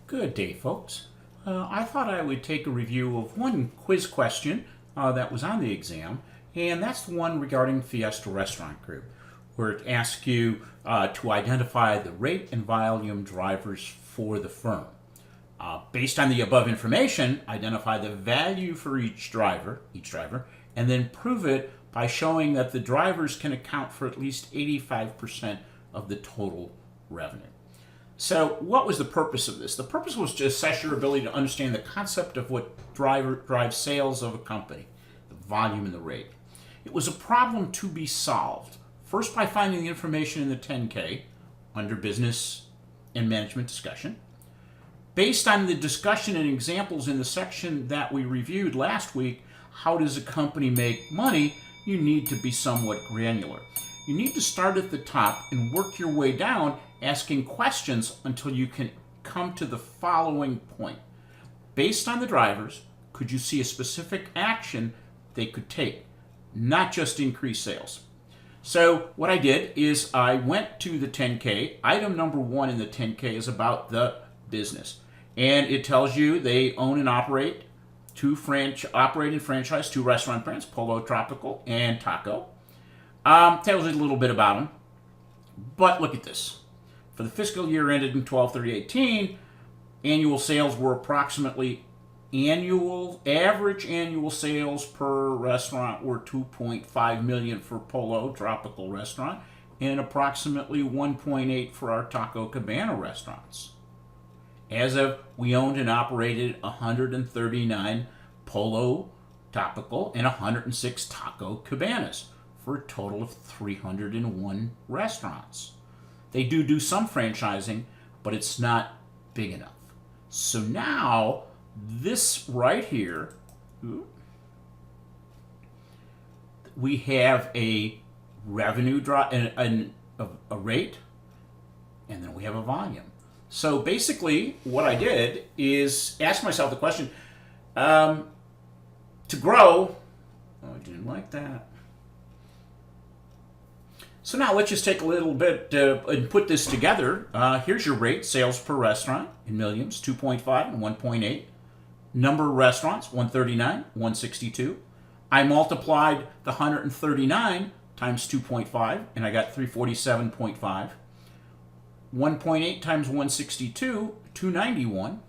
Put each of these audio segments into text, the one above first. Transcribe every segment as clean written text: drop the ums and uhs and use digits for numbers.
Good day, folks. I thought I would take a review of one quiz question that was on the exam, and that's the one regarding Fiesta Restaurant Group, where it asks you to identify the rate and volume drivers for the firm. Based on the above information, identify the value for each driver, and then prove it by showing that the drivers can account for at least 85% of the total revenue. So what was the purpose of this? The purpose was to assess your ability to understand the concept of what drives sales of a company, the volume and the rate. It was a problem to be solved, first by finding the information in the 10K under business and management discussion. Based on the discussion and examples in the section that we reviewed last week, how does a company make money, you need to be somewhat granular. You need to start at the top and work your way down, asking questions until you can come to the following point. Based on the drivers, could you see a specific action they could take, not just increase sales? So what I did is I went to the 10K. Item number 1 in the 10K is about the business. And it tells you they own and operate two restaurant brands, Polo Tropical and Taco. Tells you a little bit about them. But look at this. For the fiscal year ended in 12/30/18, annual sales were approximately average annual sales per restaurant were $2.5 million for Polo Tropical Restaurant and approximately $1.8 for our Taco Cabana restaurants. As of, we owned and operated 139 Polo Tropical and 106 Taco Cabanas for a total of 301 restaurants. They do some franchising, but it's not big enough. So now, this right here, we have a revenue drop, a rate, and then we have a volume. So basically, what I did is ask myself the question, to grow, oh, I didn't like that. So now let's just take a little bit and put this together. Here's your rate, sales per restaurant in millions, 2.5 and 1.8. Number of restaurants, 139, 162. I multiplied the 139 times 2.5, and I got 347.5. 1.8 times 162, 291.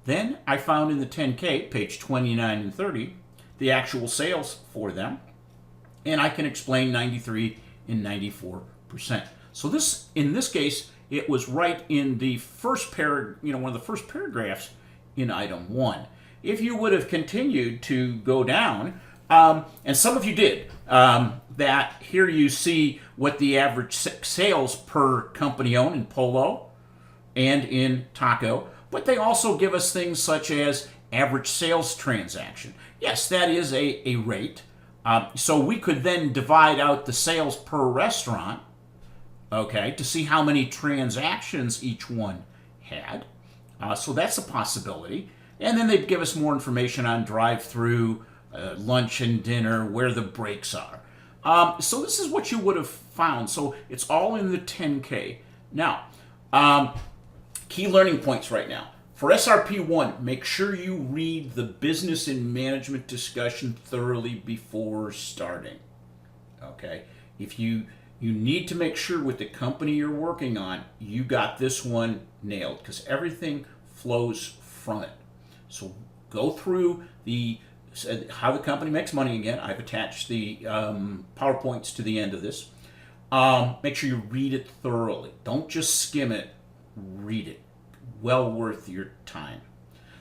Then I found in the 10K, page 29 and 30, the actual sales for them, and I can explain 93 and 94%. So this, in this case, it was right in the first one of the first paragraphs in item 1. If you would have continued to go down, and some of you did, that here you see what the average sales per company owned in Polo and in Taco, but they also give us things such as average sales transaction. Yes, that is a rate. So we could then divide out the sales per restaurant, okay, to see how many transactions each one had. So that's a possibility. And then they'd give us more information on drive-through, lunch and dinner, where the breaks are. So this is what you would have found. So it's all in the 10K. Now, key learning points right now. For SRP1, make sure you read the business and management discussion thoroughly before starting. Okay? If you need to make sure with the company you're working on, you got this one nailed, because everything flows from it. So go through how the company makes money again. I've attached the PowerPoints to the end of this. Make sure you read it thoroughly. Don't just skim it, read it. Well worth your time.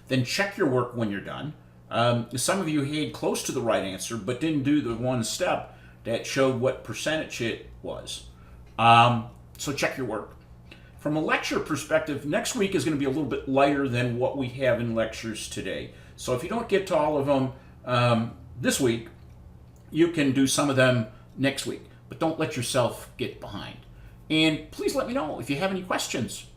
Then check your work when you're done. Some of you had close to the right answer, but didn't do the one step that showed what percentage it was. So check your work. From a lecture perspective, next week is going to be a little bit lighter than what we have in lectures today. So if you don't get to all of them this week, you can do some of them next week. But don't let yourself get behind. And please let me know if you have any questions.